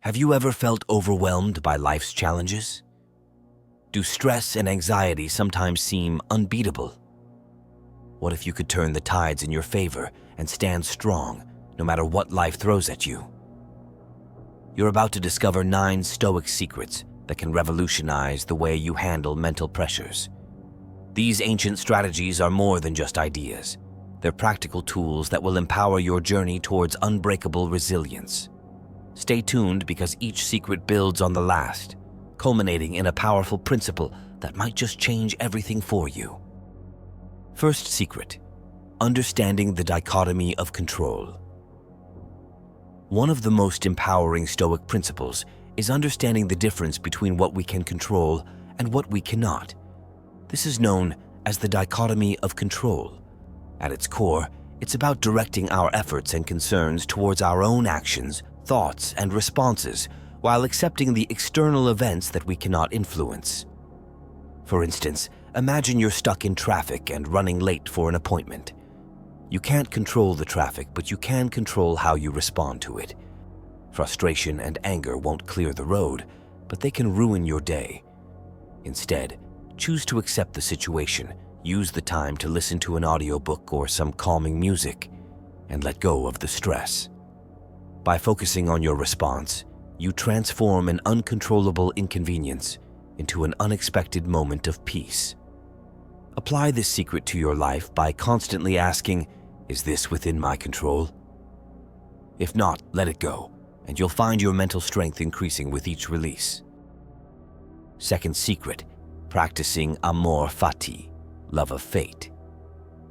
Have you ever felt overwhelmed by life's challenges? Do stress and anxiety sometimes seem unbeatable? What if you could turn the tides in your favor and stand strong no matter what life throws at you? You're about to discover 9 Stoic secrets that can revolutionize the way you handle mental pressures. These ancient strategies are more than just ideas. They're practical tools that will empower your journey towards unbreakable resilience. Stay tuned because each secret builds on the last, culminating in a powerful principle that might just change everything for you. First secret: understanding the dichotomy of control. One of the most empowering Stoic principles is understanding the difference between what we can control and what we cannot. This is known as the dichotomy of control. At its core, it's about directing our efforts and concerns towards our own actions, thoughts, and responses, while accepting the external events that we cannot influence. For instance, imagine you're stuck in traffic and running late for an appointment. You can't control the traffic, but you can control how you respond to it. Frustration and anger won't clear the road, but they can ruin your day. Instead, choose to accept the situation, use the time to listen to an audiobook or some calming music, and let go of the stress. By focusing on your response, you transform an uncontrollable inconvenience into an unexpected moment of peace. Apply this secret to your life by constantly asking, "Is this within my control?" If not, let it go, and you'll find your mental strength increasing with each release. Second secret: practicing amor fati, love of fate.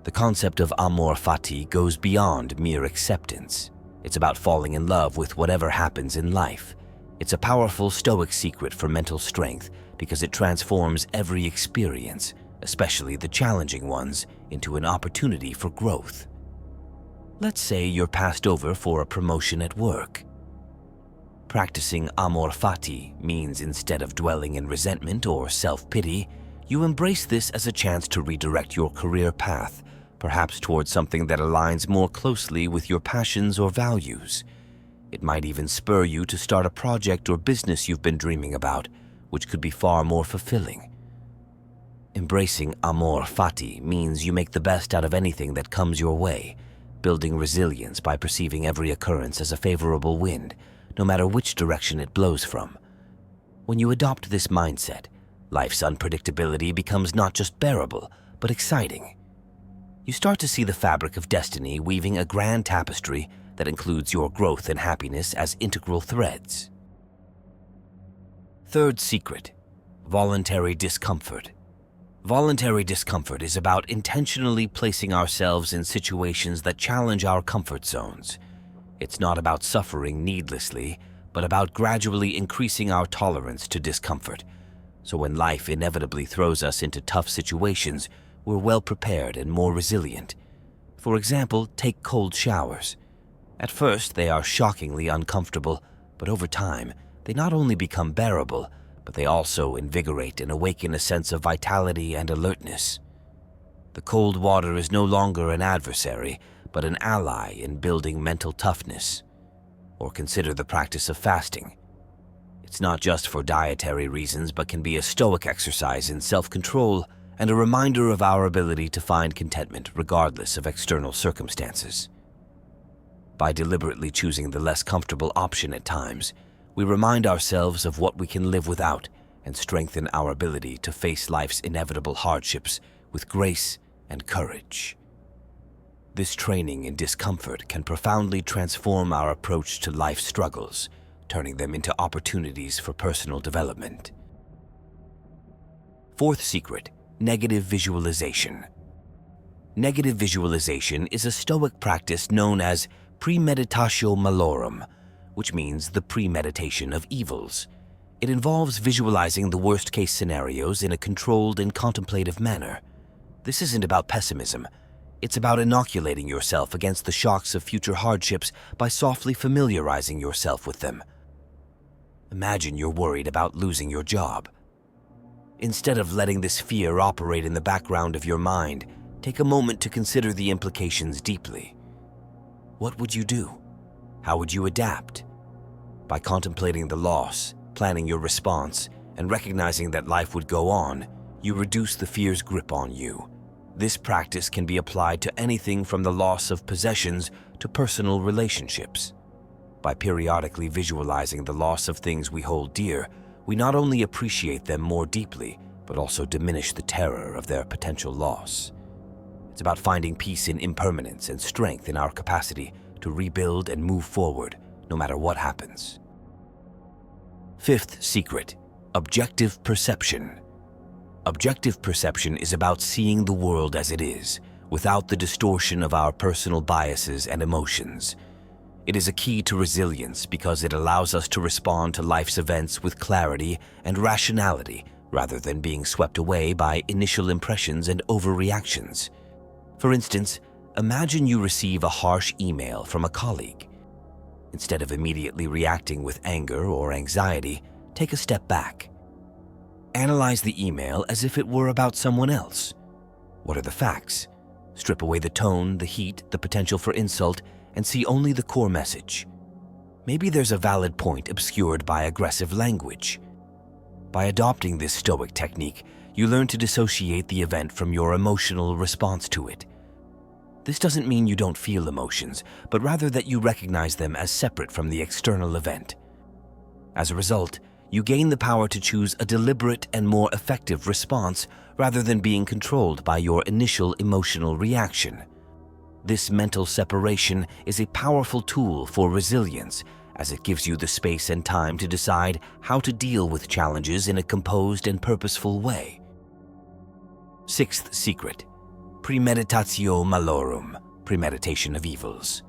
The concept of amor fati goes beyond mere acceptance. It's about falling in love with whatever happens in life. It's a powerful Stoic secret for mental strength because it transforms every experience, especially the challenging ones, into an opportunity for growth. Let's say you're passed over for a promotion at work. Practicing amor fati means instead of dwelling in resentment or self-pity, you embrace this as a chance to redirect your career path, perhaps towards something that aligns more closely with your passions or values. It might even spur you to start a project or business you've been dreaming about, which could be far more fulfilling. Embracing amor fati means you make the best out of anything that comes your way, building resilience by perceiving every occurrence as a favorable wind, no matter which direction it blows from. When you adopt this mindset, life's unpredictability becomes not just bearable, but exciting. You start to see the fabric of destiny weaving a grand tapestry that includes your growth and happiness as integral threads. Third secret: voluntary discomfort. Voluntary discomfort is about intentionally placing ourselves in situations that challenge our comfort zones. It's not about suffering needlessly, but about gradually increasing our tolerance to discomfort. So when life inevitably throws us into tough situations, we're well prepared and more resilient. For example, take cold showers. At first, they are shockingly uncomfortable, but over time, they not only become bearable, but they also invigorate and awaken a sense of vitality and alertness. The cold water is no longer an adversary, but an ally in building mental toughness. Or consider the practice of fasting. It's not just for dietary reasons, but can be a Stoic exercise in self-control and a reminder of our ability to find contentment regardless of external circumstances. By deliberately choosing the less comfortable option at times, we remind ourselves of what we can live without and strengthen our ability to face life's inevitable hardships with grace and courage. This training in discomfort can profoundly transform our approach to life's struggles, turning them into opportunities for personal development. Fourth secret: negative visualization. Negative visualization is a Stoic practice known as premeditatio malorum, which means the premeditation of evils. It involves visualizing the worst-case scenarios in a controlled and contemplative manner. This isn't about pessimism. It's about inoculating yourself against the shocks of future hardships by softly familiarizing yourself with them. Imagine you're worried about losing your job. Instead of letting this fear operate in the background of your mind, take a moment to consider the implications deeply. What would you do? How would you adapt? By contemplating the loss, planning your response, and recognizing that life would go on, you reduce the fear's grip on you. This practice can be applied to anything from the loss of possessions to personal relationships. By periodically visualizing the loss of things we hold dear, we not only appreciate them more deeply, but also diminish the terror of their potential loss. It's about finding peace in impermanence and strength in our capacity to rebuild and move forward, no matter what happens. Fifth secret, objective perception. Objective perception is about seeing the world as it is, without the distortion of our personal biases and emotions. It is a key to resilience because it allows us to respond to life's events with clarity and rationality rather than being swept away by initial impressions and overreactions. For instance, imagine you receive a harsh email from a colleague. Instead of immediately reacting with anger or anxiety, take a step back. Analyze the email as if it were about someone else. What are the facts? Strip away the tone, the heat, the potential for insult, and see only the core message. Maybe there's a valid point obscured by aggressive language. By adopting this Stoic technique, you learn to dissociate the event from your emotional response to it. This doesn't mean you don't feel emotions, but rather that you recognize them as separate from the external event. As a result, you gain the power to choose a deliberate and more effective response rather than being controlled by your initial emotional reaction. This mental separation is a powerful tool for resilience, as it gives you the space and time to decide how to deal with challenges in a composed and purposeful way. Sixth secret, premeditatio malorum, premeditation of evils.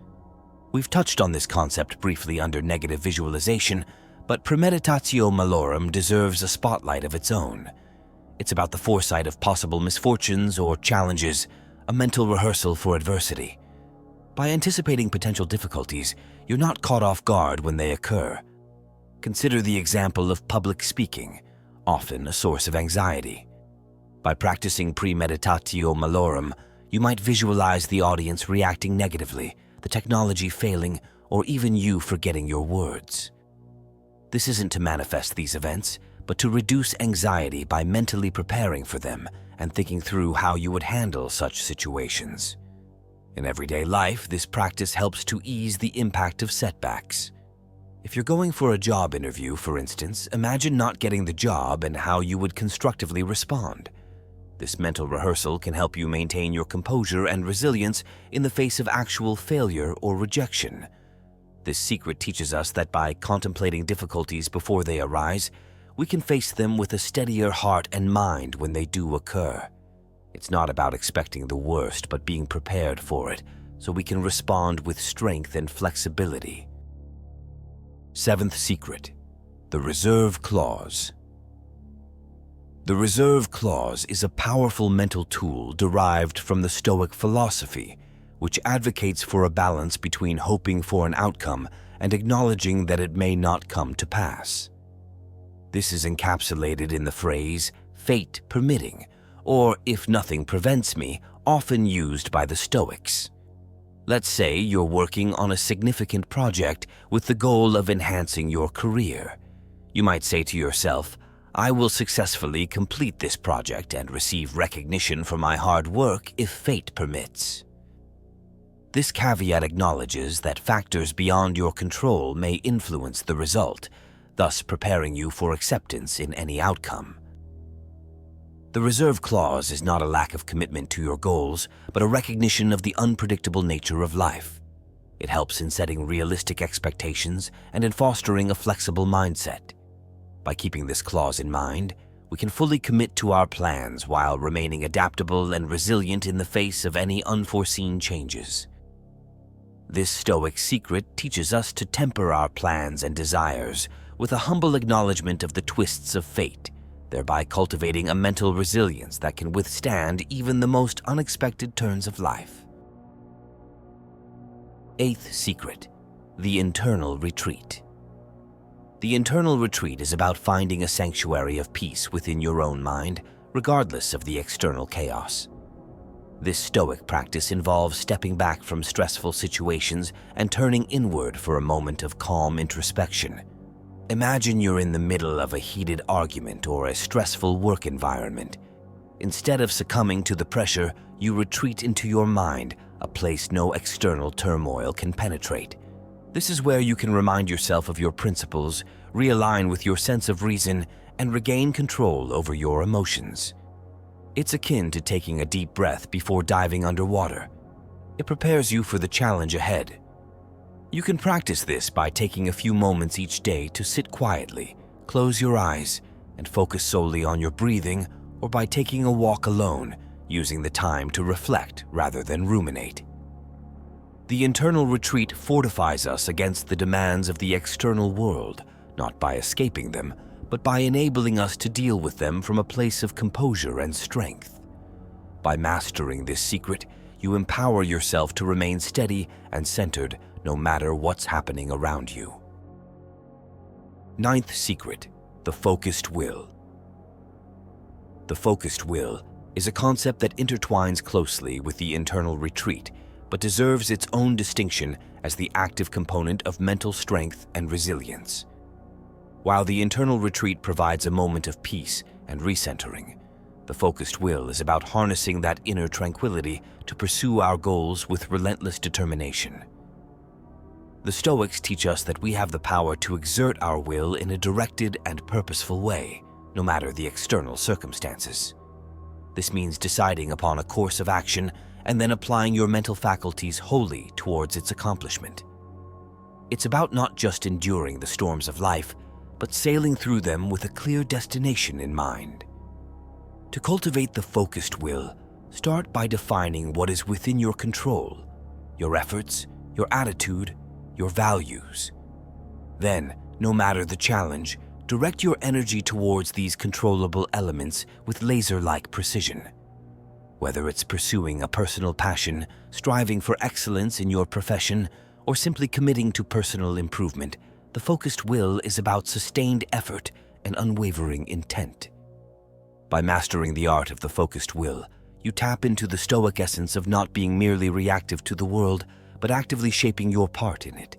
We've touched on this concept briefly under negative visualization, but premeditatio malorum deserves a spotlight of its own. It's about the foresight of possible misfortunes or challenges, a mental rehearsal for adversity. By anticipating potential difficulties, you're not caught off guard when they occur. Consider the example of public speaking, often a source of anxiety. By practicing premeditatio malorum, you might visualize the audience reacting negatively, the technology failing, or even you forgetting your words. This isn't to manifest these events, but to reduce anxiety by mentally preparing for them and thinking through how you would handle such situations. In everyday life, this practice helps to ease the impact of setbacks. If you're going for a job interview, for instance, imagine not getting the job and how you would constructively respond. This mental rehearsal can help you maintain your composure and resilience in the face of actual failure or rejection. This secret teaches us that by contemplating difficulties before they arise, we can face them with a steadier heart and mind when they do occur. It's not about expecting the worst, but being prepared for it, so we can respond with strength and flexibility. Seventh secret, the reserve clause. The reserve clause is a powerful mental tool derived from the Stoic philosophy, which advocates for a balance between hoping for an outcome and acknowledging that it may not come to pass. This is encapsulated in the phrase, fate permitting, or if nothing prevents me, often used by the Stoics. Let's say you're working on a significant project with the goal of enhancing your career. You might say to yourself, I will successfully complete this project and receive recognition for my hard work if fate permits. This caveat acknowledges that factors beyond your control may influence the result, thus preparing you for acceptance in any outcome. The reserve clause is not a lack of commitment to your goals, but a recognition of the unpredictable nature of life. It helps in setting realistic expectations and in fostering a flexible mindset. By keeping this clause in mind, we can fully commit to our plans while remaining adaptable and resilient in the face of any unforeseen changes. This Stoic secret teaches us to temper our plans and desires with a humble acknowledgement of the twists of fate, thereby cultivating a mental resilience that can withstand even the most unexpected turns of life. Eighth secret, the internal retreat. The internal retreat is about finding a sanctuary of peace within your own mind, regardless of the external chaos. This Stoic practice involves stepping back from stressful situations and turning inward for a moment of calm introspection. Imagine you're in the middle of a heated argument or a stressful work environment. Instead of succumbing to the pressure, you retreat into your mind, a place no external turmoil can penetrate. This is where you can remind yourself of your principles, realign with your sense of reason, and regain control over your emotions. It's akin to taking a deep breath before diving underwater. It prepares you for the challenge ahead. You can practice this by taking a few moments each day to sit quietly, close your eyes, and focus solely on your breathing, or by taking a walk alone, using the time to reflect rather than ruminate. The internal retreat fortifies us against the demands of the external world, not by escaping them, but by enabling us to deal with them from a place of composure and strength. By mastering this secret, you empower yourself to remain steady and centered no matter what's happening around you. Ninth secret, the focused will. The focused will is a concept that intertwines closely with the internal retreat, but deserves its own distinction as the active component of mental strength and resilience. While the internal retreat provides a moment of peace and recentering, the focused will is about harnessing that inner tranquility to pursue our goals with relentless determination. The Stoics teach us that we have the power to exert our will in a directed and purposeful way, no matter the external circumstances. This means deciding upon a course of action and then applying your mental faculties wholly towards its accomplishment. It's about not just enduring the storms of life, but sailing through them with a clear destination in mind. To cultivate the focused will, start by defining what is within your control, your efforts, your attitude, your values. Then, no matter the challenge, direct your energy towards these controllable elements with laser-like precision. Whether it's pursuing a personal passion, striving for excellence in your profession, or simply committing to personal improvement, the focused will is about sustained effort and unwavering intent. By mastering the art of the focused will, you tap into the Stoic essence of not being merely reactive to the world, but actively shaping your part in it.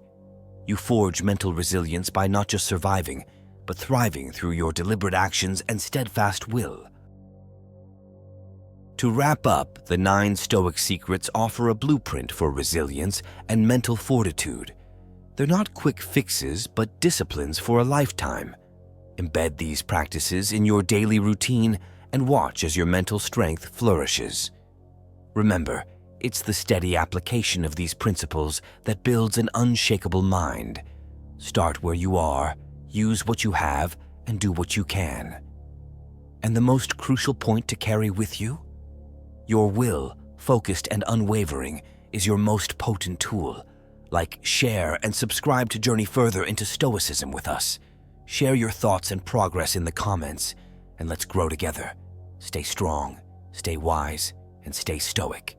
You forge mental resilience by not just surviving, but thriving through your deliberate actions and steadfast will. To wrap up, the 9 Stoic secrets offer a blueprint for resilience and mental fortitude. They're not quick fixes, but disciplines for a lifetime. Embed these practices in your daily routine and watch as your mental strength flourishes. Remember, it's the steady application of these principles that builds an unshakable mind. Start where you are, use what you have, and do what you can. And the most crucial point to carry with you? Your will, focused and unwavering, is your most potent tool. Like, share, and subscribe to journey further into Stoicism with us. Share your thoughts and progress in the comments, and let's grow together. Stay strong, stay wise, and stay stoic.